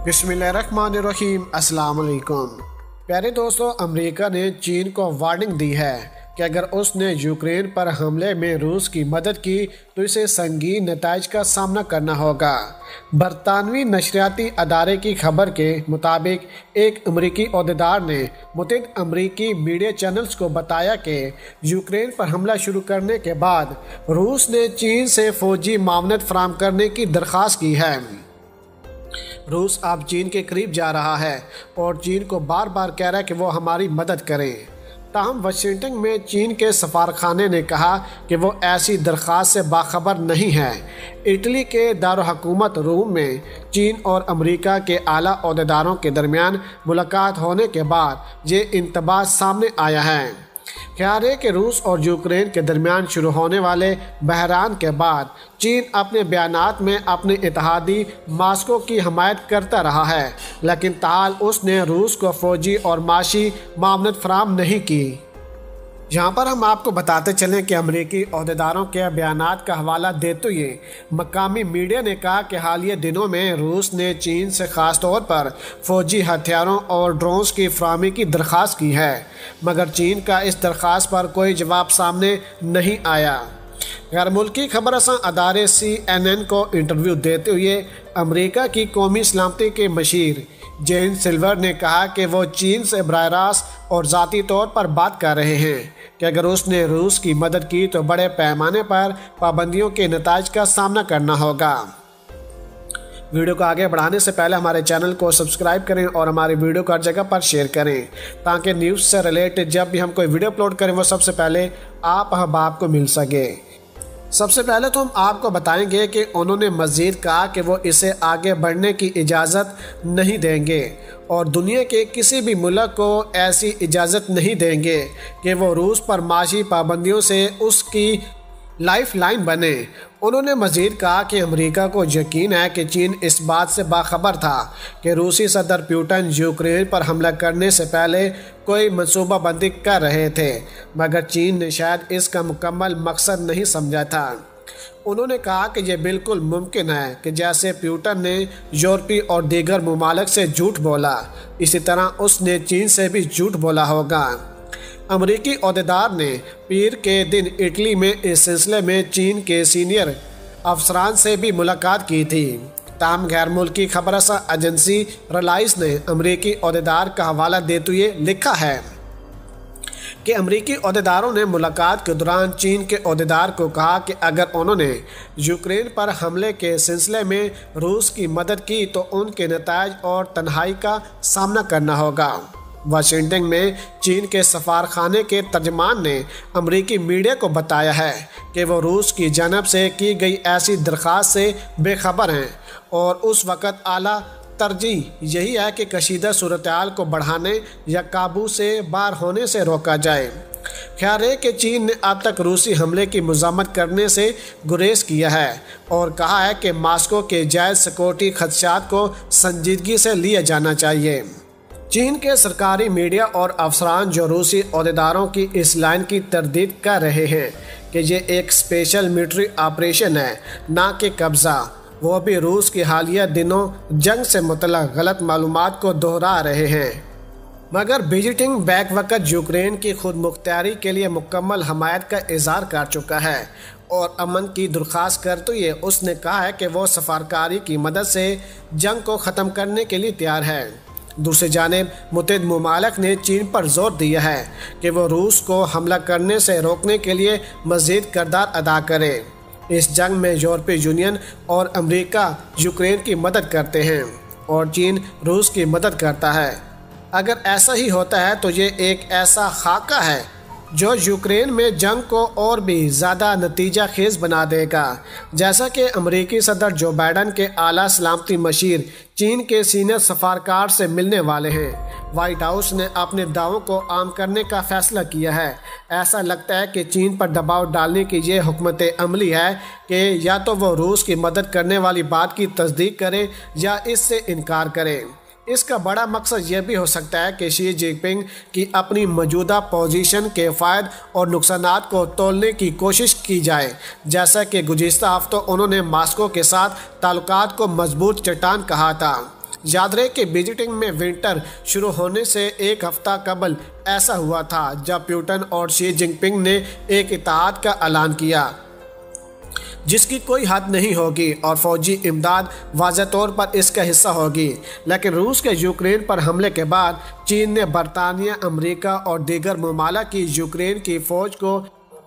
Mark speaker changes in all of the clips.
Speaker 1: बिस्मिल्लाहिर्रहमानिर्रहीम। अस्सलाम वालेकुम। प्यारे दोस्तों, अमेरिका ने चीन को वार्निंग दी है कि अगर उसने यूक्रेन पर हमले में रूस की मदद की तो इसे संगीन नताइज का सामना करना होगा। बरतानवी नशरियाती अदारे की खबर के मुताबिक एक अमरीकी ओहदेदार ने मुतअद्दिद अमरीकी मीडिया चैनल्स को बताया कि यूक्रेन पर हमला शुरू करने के बाद रूस ने चीन से फौजी मामनत फराहम करने की दरख्वास्त की है। रूस अब चीन के करीब जा रहा है और चीन को बार बार कह रहा है कि वो हमारी मदद करें। ताहम वाशिंगटन में चीन के सफारखाने ने कहा कि वो ऐसी दरख्वास्त से बाखबर नहीं है। इटली के दारुल-हुकूमत रोम में चीन और अमेरिका के आला ओहदेदारों के दरमियान मुलाकात होने के बाद ये इंतबाह सामने आया है। ख्याल है कि रूस और यूक्रेन के दरमियान शुरू होने वाले बहरान के बाद चीन अपने बयानात में अपने इत्तेहादी मास्को की हमायत करता रहा है, लेकिन ताल उसने रूस को फौजी और माशी मामनत फराहम नहीं की। यहाँ पर हम आपको बताते चलें कि अमेरिकी ओहदेदारों के बयानात का हवाला देते हुए मकामी मीडिया ने कहा कि हालिया दिनों में रूस ने चीन से ख़ास तौर पर फ़ौजी हथियारों और ड्रोन्स की फराहमी की दरख्वास्त की है, मगर चीन का इस दरख्वास्त पर कोई जवाब सामने नहीं आया। गैर मुल्की खबर रसां अदारे CNN को इंटरव्यू देते हुए अमेरिका की कौमी सलामती के मशीर जेन सिल्वर ने कहा कि वो चीन से बराह रास्त और ज़ाती तौर पर बात कर रहे हैं कि अगर उसने रूस की मदद की तो बड़े पैमाने पर पाबंदियों के नताइज का सामना करना होगा। वीडियो को आगे बढ़ाने से पहले हमारे चैनल को सब्सक्राइब करें और हमारी वीडियो को हर जगह पर शेयर करें ताकि न्यूज़ से रिलेटेड जब भी हम कोई वीडियो अपलोड करें वो सबसे पहले आप अहबाब को मिल सके। सबसे पहले तो हम आपको बताएंगे कि उन्होंने मज़ीद कहा कि वो इसे आगे बढ़ने की इजाज़त नहीं देंगे और दुनिया के किसी भी मुल्क को ऐसी इजाज़त नहीं देंगे कि वो रूस पर माशी पाबंदियों से उसकी लाइफ लाइन बने। उन्होंने मज़ीद कहा कि अमेरिका को यकीन है कि चीन इस बात से बाखबर था कि रूसी सदर पुतिन यूक्रेन पर हमला करने से पहले कोई मनसूबाबंदी कर रहे थे, मगर चीन ने शायद इसका मुकम्मल मकसद नहीं समझा था। उन्होंने कहा कि यह बिल्कुल मुमकिन है कि जैसे पुतिन ने यूरोपीय और दीगर ममालिक से झूठ बोला, इसी तरह उसने चीन से भी झूठ बोला होगा। अमरीकी ओहदेदार ने पीर के दिन इटली में इस सिलसिले में चीन के सीनियर अफसरान से भी मुलाकात की थी। ताहम गैर मुल्की खबर एजेंसी रॉयटर्स ने अमरीकी ओहदेदार का हवाला देते हुए लिखा है कि अमरीकी ओहदेदारों ने मुलाकात के दौरान चीन के ओहदेदार को कहा कि अगर उन्होंने यूक्रेन पर हमले के सिलसिले में रूस की मदद की तो उनके नताइज और तन्हाई का सामना करना होगा। वाशिंगटन में चीन के सफारखाने के तर्जमान ने अमरीकी मीडिया को बताया है कि वो रूस की जानब से की गई ऐसी दरख्वास्त से बेखबर हैं और उस वक़्त आला तरजीह यही है कि कशीदा सूरत-ए-हाल को बढ़ाने या काबू से बाहर होने से रोका जाए। ख्याल है कि चीन ने अब तक रूसी हमले की मज़ामत करने से गुरेज किया है और कहा है कि मास्को के जायज़ सिक्योरिटी खदशात को संजीदगी से लिया जाना चाहिए। चीन के सरकारी मीडिया और अफसरान जो रूसी ओहदेदारों की इस लाइन की तरदीद कर रहे हैं कि ये एक स्पेशल मिलिट्री ऑपरेशन है, ना कि कब्ज़ा, वो भी रूस की हालिया दिनों जंग से मुतल्लिक़ गलत मालूमात को दोहरा रहे हैं। मगर बीजिंग बैक वक़्त यूक्रेन की खुद मुख्तियारी के लिए मुकम्मल हमायत का इज़हार कर चुका है और अमन की दरख्वास्त करते हुए उसने कहा है कि वो सफारकारी की मदद से जंग को ख़त्म करने के लिए तैयार है। दूसरी जानिब मुतअद्दिद ममालिक ने चीन पर जोर दिया है कि वो रूस को हमला करने से रोकने के लिए मज़ीद किरदार अदा करे। इस जंग में यूरोपीय यूनियन और अमेरिका यूक्रेन की मदद करते हैं और चीन रूस की मदद करता है। अगर ऐसा ही होता है तो ये एक ऐसा खाका है जो यूक्रेन में जंग को और भी ज़्यादा नतीजा खेज बना देगा। जैसा कि अमेरिकी सदर जो बाइडन के आला सलामती मशीर चीन के सीनियर सफारकार से मिलने वाले हैं, वाइट हाउस ने अपने दावों को आम करने का फैसला किया है। ऐसा लगता है कि चीन पर दबाव डालने की ये हुकूमत अमली है कि या तो वो रूस की मदद करने वाली बात की तस्दीक करे या इससे इनकार करे। इसका बड़ा मकसद यह भी हो सकता है कि शी जिनपिंग की अपनी मौजूदा पोजीशन के फ़ायदे और नुकसानात को तोलने की कोशिश की जाए, जैसा कि गुज़िश्ता हफ्तों उन्होंने मास्को के साथ ताल्लुकात को मजबूत चट्टान कहा था। याद रहे कि बीजिंग में विंटर शुरू होने से एक हफ्ता कबल ऐसा हुआ था जब पुतिन और शी जिनपिंग ने एक इत्तेहाद का ऐलान किया जिसकी कोई हद नहीं होगी और फौजी इमदाद वाज़ह तौर पर इसका हिस्सा होगी। लेकिन रूस के यूक्रेन पर हमले के बाद चीन ने बरतानिया, अमेरिका और दीगर ममालिक की यूक्रेन की फ़ौज को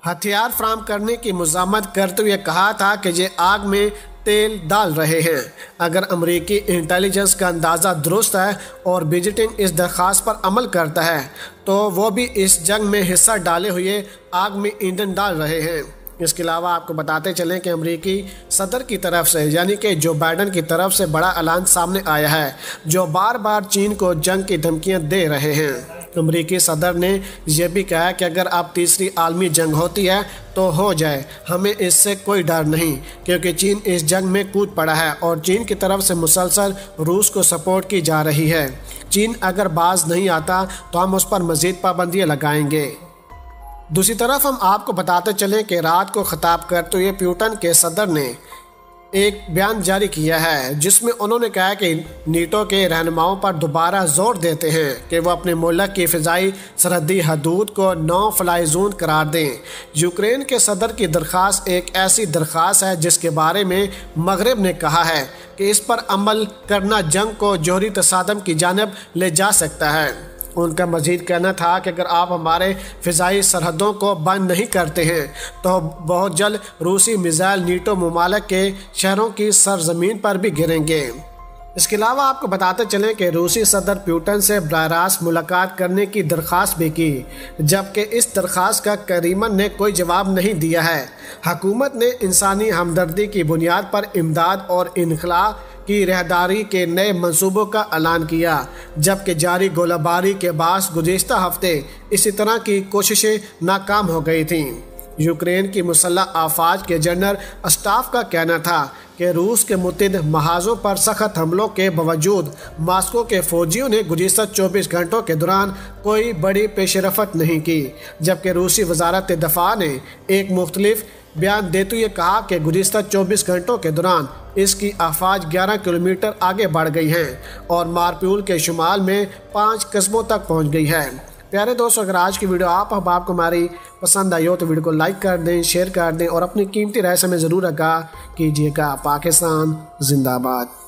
Speaker 1: हथियार फराहम करने की मज़ामत करते हुए कहा था कि ये आग में तेल डाल रहे हैं। अगर अमेरिकी इंटेलिजेंस का अंदाज़ा दुरुस्त है और बीजिंग इस दरख्वास्त पर अमल करता है तो वो भी इस जंग में हिस्सा डाले हुए आग में ईंधन डाल रहे हैं। इसके अलावा आपको बताते चलें कि अमेरिकी सदर की तरफ से यानी कि जो बाइडन की तरफ से बड़ा ऐलान सामने आया है जो बार बार चीन को जंग की धमकियां दे रहे हैं। अमेरिकी सदर ने यह भी कहा कि अगर अब तीसरी आलमी जंग होती है तो हो जाए, हमें इससे कोई डर नहीं क्योंकि चीन इस जंग में कूद पड़ा है और चीन की तरफ से मुसलसल रूस को सपोर्ट की जा रही है। चीन अगर बाज नहीं आता तो हम उस पर मज़ीद पाबंदियाँ लगाएंगे। दूसरी तरफ हम आपको बताते चलें कि रात को खिताब करते हुए पुतिन के सदर ने एक बयान जारी किया है जिसमें उन्होंने कहा कि नीटो के रहनुमाओं पर दोबारा जोर देते हैं कि वो अपने मुल्क की फ़िज़ाई सरहदी हदूद को नो फ्लाई जोन करार दें। यूक्रेन के सदर की दरख्वास्त एक ऐसी दरख्वास्त है जिसके बारे में मगरब ने कहा है कि इस पर अमल करना जंग को जौहरी तसादम की जानिब ले जा सकता है। उनका मज़ीद कहना था कि अगर आप हमारे फ़िज़ाई सरहदों को बंद नहीं करते हैं तो बहुत जल्द रूसी मिसाइल नीटो ममालिक के शहरों की सरजमीन पर भी गिरेंगे। इसके अलावा आपको बताते चलें कि रूसी सदर पुतिन से बराह रास्त मुलाकात करने की दरख्वास्त भी की जबकि इस दरख्वास्त का करीमन ने कोई जवाब नहीं दिया है। हुकूमत ने इंसानी हमदर्दी की बुनियाद पर इमदाद और इनखला की रहदारी के नए मंसूबों का ऐलान किया जबकि जारी गोलाबारी के बाद गुज़िश्ता हफ्ते इसी तरह की कोशिशें नाकाम हो गई थीं। यूक्रेन की मुसल्लह आफाज के जनरल स्टाफ का कहना था कि रूस के मुतअद्दिद महाजों पर सख्त हमलों के बावजूद मास्को के फौजियों ने गुज़िश्ता 24 घंटों के दौरान कोई बड़ी पेशरफत नहीं की जबकि रूसी वजारत दफा ने एक मुख्तलिफ बयान देते हुए कहा कि गुज़िश्ता 24 घंटों के दौरान इसकी आफाज 11 किलोमीटर आगे बढ़ गई हैं और मारप्यूल के शुमाल में 5 कस्बों तक पहुंच गई है। प्यारे दोस्तों, अगर आज की वीडियो आपको हमारी पसंद आई हो तो वीडियो को लाइक कर दें, शेयर कर दें और अपनी कीमती राय से हमें ज़रूर आगाह कीजिएगा। पाकिस्तान जिंदाबाद।